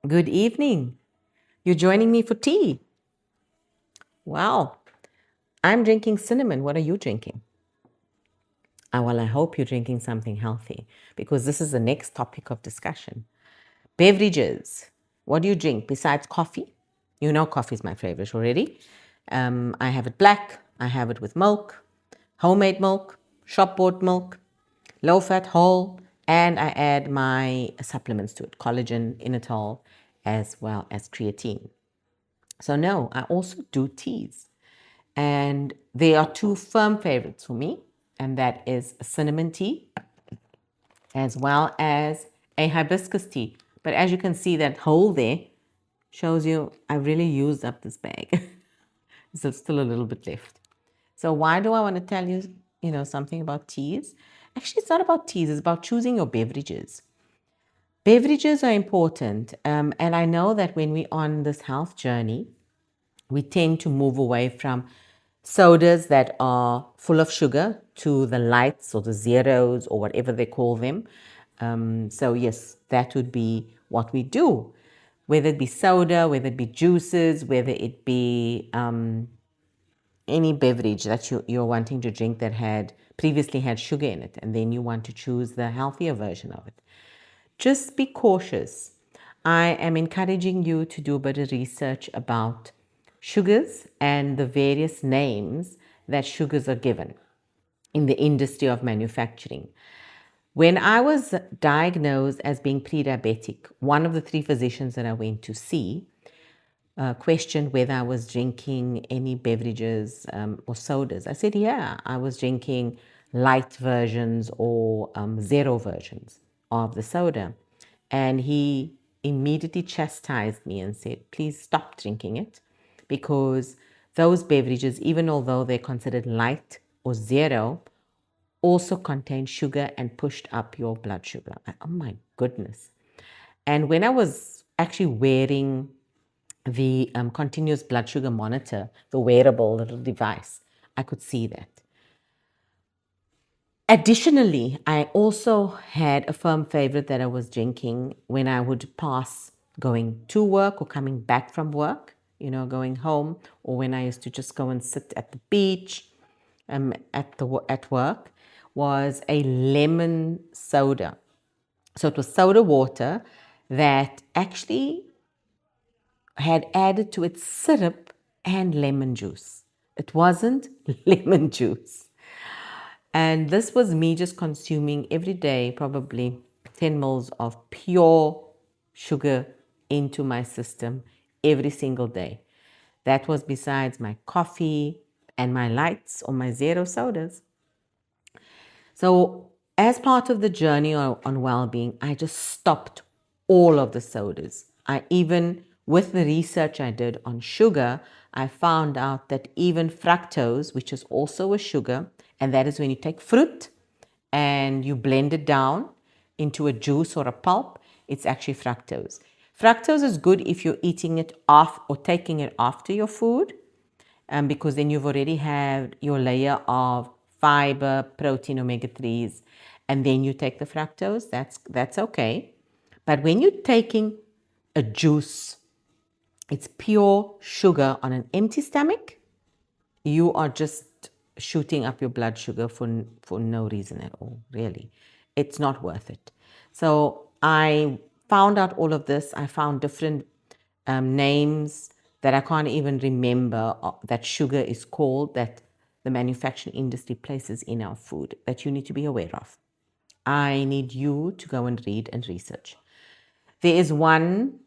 Good evening. You're joining me for tea. Wow. I'm drinking cinnamon. What are you drinking? Well, I hope you're drinking something healthy because this is the next topic of discussion. Beverages. What do you drink besides coffee? You know, coffee is my favorite already. I have it black, I have it with milk, homemade milk, shop bought milk, low fat, whole, and I add my supplements to it collagen, inositol, as well as creatine. So, no, I also do teas. And there are two firm favorites for me, and that is cinnamon tea as well as a hibiscus tea. But as you can see, that hole there shows you I really used up this bag. There's still a little bit left. So why do I want to tell you, something about teas? Actually, it's not about teas. It's about choosing your beverages. Beverages are important, and I know that when we're on this health journey, we tend to move away from sodas that are full of sugar to the lights or the zeros or whatever they call them. So, yes, that would be what we do. Whether it be soda, whether it be juices, whether it be any beverage that you're wanting to drink that had previously had sugar in it, and then you want to choose the healthier version of it. Just be cautious. I am encouraging you to do a bit of research about sugars and the various names that sugars are given in the industry of manufacturing. When I was diagnosed as being pre-diabetic, one of the three physicians that I went to see questioned whether I was drinking any beverages or sodas. I said, yeah, I was drinking light versions or zero versions of the soda. And he immediately chastised me and said, please stop drinking it because those beverages, even although they're considered light or zero, also contain sugar and pushed up your blood sugar. Oh my goodness. And when I was actually wearing the continuous blood sugar monitor, the wearable little device, I could see that. Additionally, I also had a firm favorite that I was drinking when I would pass going to work or coming back from work, going home, or when I used to just go and sit at the beach at work, was a lemon soda. So it was soda water that actually had added to its syrup and lemon juice. It wasn't lemon juice. And this was me just consuming every day, probably 10 mils of pure sugar into my system every single day. That was besides my coffee and my lights or my zero sodas. So, as part of the journey on well-being, I just stopped all of the sodas. I even, with the research I did on sugar, I found out that even fructose, which is also a sugar, and that is when you take fruit and you blend it down into a juice or a pulp, it's actually fructose. Fructose is good if you're eating it off or taking it after your food, because then you've already had your layer of fiber, protein, omega-3s, and then you take the fructose. That's okay. But when you're taking a juice, it's pure sugar on an empty stomach, you are just shooting up your blood sugar for no reason at all, really. It's not worth it. So I found out all of this. I found different names that I can't even remember that sugar is called, that the manufacturing industry places in our food, that you need to be aware of. I need you to go and read and research. There is one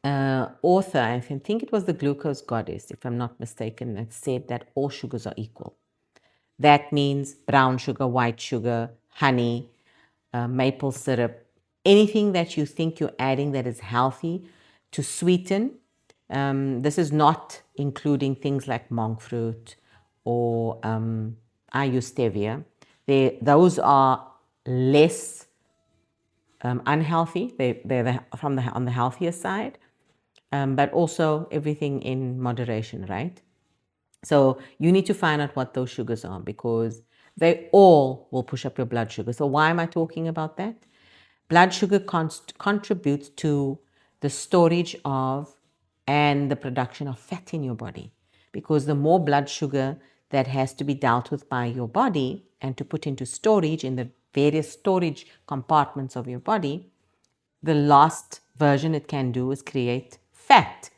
author, I think it was the Glucose Goddess, if I'm not mistaken, that said that all sugars are equal. That means brown sugar, white sugar, honey, maple syrup, anything that you think you're adding that is healthy to sweeten. This is not including things like monk fruit or I use stevia. Those are less unhealthy. They're on the healthier side, but also everything in moderation, right? So you need to find out what those sugars are because they all will push up your blood sugar. So why am I talking about that? Blood sugar contributes to the storage of and the production of fat in your body. Because the more blood sugar that has to be dealt with by your body and to put into storage in the various storage compartments of your body, the last version it can do is create fat,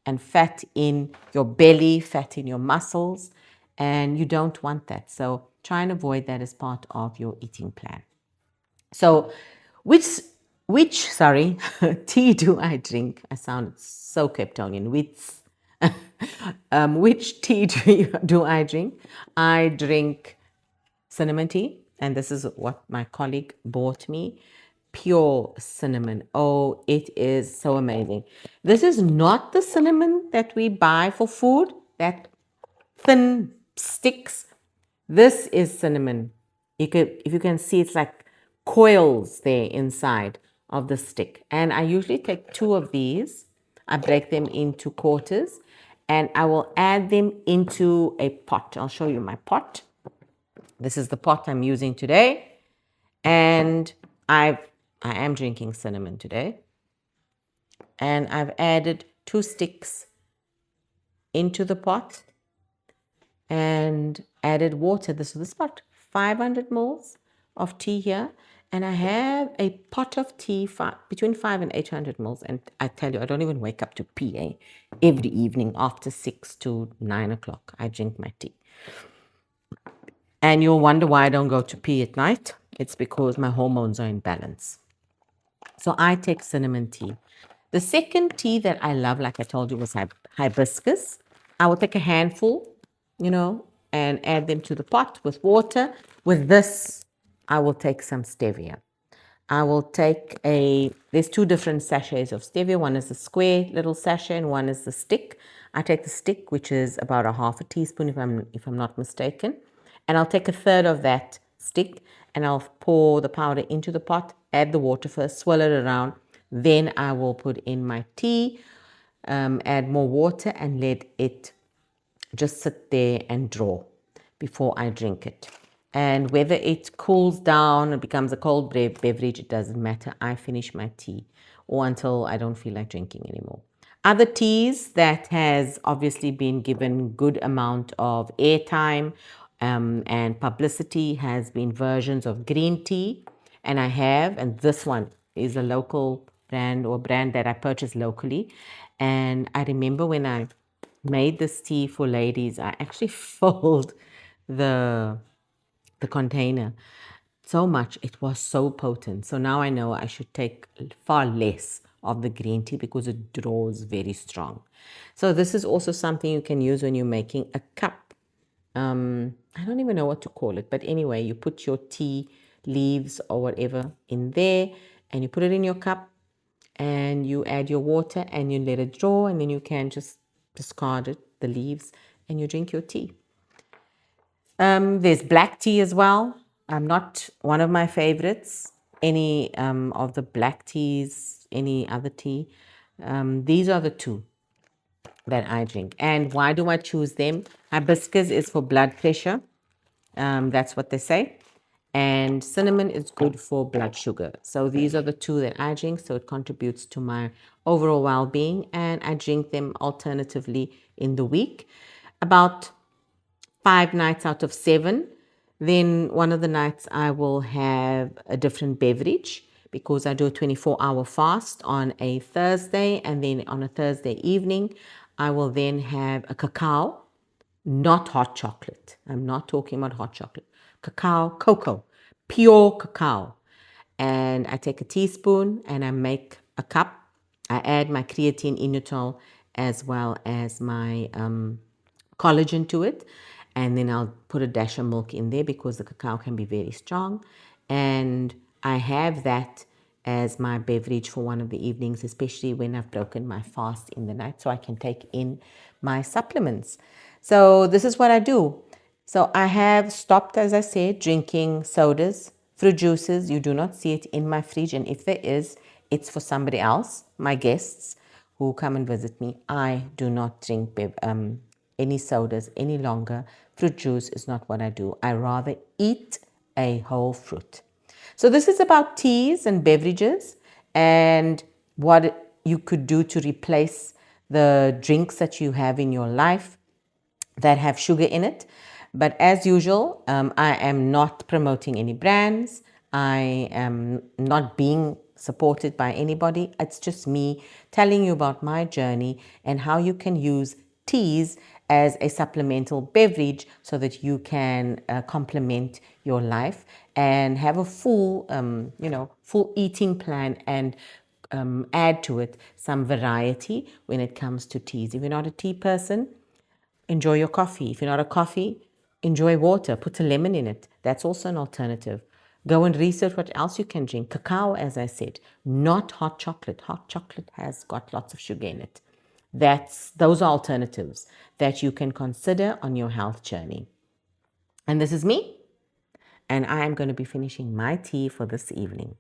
and fat in your belly, fat in your muscles, and you don't want that. So try and avoid that as part of your eating plan. So which which tea do I drink? I sound so Capetonian. Which tea do I drink? I drink cinnamon tea, and this is what my colleague bought me. Pure cinnamon. Oh, it is so amazing. This is not the cinnamon that we buy for food, that thin sticks. This is cinnamon. If you can see, it's like coils there inside of the stick. And I usually take 2 of these. I break them into quarters, and I will add them into a pot. I'll show you my pot. This is the pot I'm using today, and I am drinking cinnamon today, and I've added 2 sticks into the pot and added water. This is about 500 mils of tea here, and I have a pot of tea between 5 and 800 mils. And I tell you, I don't even wake up to pee. Every evening after 6 to 9 o'clock, I drink my tea. And you'll wonder why I don't go to pee at night. It's because my hormones are in balance. So I take cinnamon tea. The second tea that I love, like I told you, was hibiscus. I will take a handful, and add them to the pot with water. With this, I will take some stevia. I will take there's 2 different sachets of stevia. One is the square little sachet and one is the stick. I take the stick, which is about a half a teaspoon if I'm not mistaken. And I'll take a third of that stick and I'll pour the powder into the pot, add the water first, swirl it around. Then I will put in my tea, add more water and let it just sit there and draw before I drink it. And whether it cools down and becomes a cold beverage, it doesn't matter. I finish my tea or until I don't feel like drinking anymore. Other teas that has obviously been given good amount of airtime and publicity has been versions of green tea. And this one is a local brand or brand that I purchased locally. And I remember when I made this tea for ladies, I actually filled the container so much. It was so potent. So now I know I should take far less of the green tea because it draws very strong. So this is also something you can use when you're making a cup. I don't even know what to call it, but anyway, you put your tea leaves or whatever in there and you put it in your cup and you add your water and you let it draw, and then you can just discard it, the leaves, and you drink your tea. There's black tea as well. Not one of my favorites. Any of the black teas, any other tea. These are the 2 that I drink. And why do I choose them? Hibiscus is for blood pressure. That's what they say. And cinnamon is good for blood sugar. So these are the 2 that I drink. So it contributes to my overall well-being. And I drink them alternatively in the week. About 5 nights out of 7. Then one of the nights I will have a different beverage because I do a 24-hour fast on a Thursday. And then on a Thursday evening, I will then have a cacao. Not hot chocolate. I'm not talking about hot chocolate. Cocoa, pure cacao. And I take a teaspoon and I make a cup. I add my creatine inositol as well as my collagen to it. And then I'll put a dash of milk in there because the cacao can be very strong. And I have that as my beverage for one of the evenings, especially when I've broken my fast in the night, so I can take in my supplements. So this is what I do. So I have stopped, as I said, drinking sodas, fruit juices. You do not see it in my fridge. And if there is, it's for somebody else, my guests who come and visit me. I do not drink any sodas any longer. Fruit juice is not what I do. I rather eat a whole fruit. So this is about teas and beverages and what you could do to replace the drinks that you have in your life that have sugar in it. But as usual, I am not promoting any brands. I am not being supported by anybody. It's just me telling you about my journey and how you can use teas as a supplemental beverage so that you can complement your life and have a full, full eating plan and add to it some variety when it comes to teas. If you're not a tea person, enjoy your coffee. If you're not a coffee, enjoy water. Put a lemon in it. That's also an alternative. Go and research what else you can drink. Cacao, as I said, not hot chocolate. Hot chocolate has got lots of sugar in it. Those are alternatives that you can consider on your health journey. And this is me, and I am going to be finishing my tea for this evening.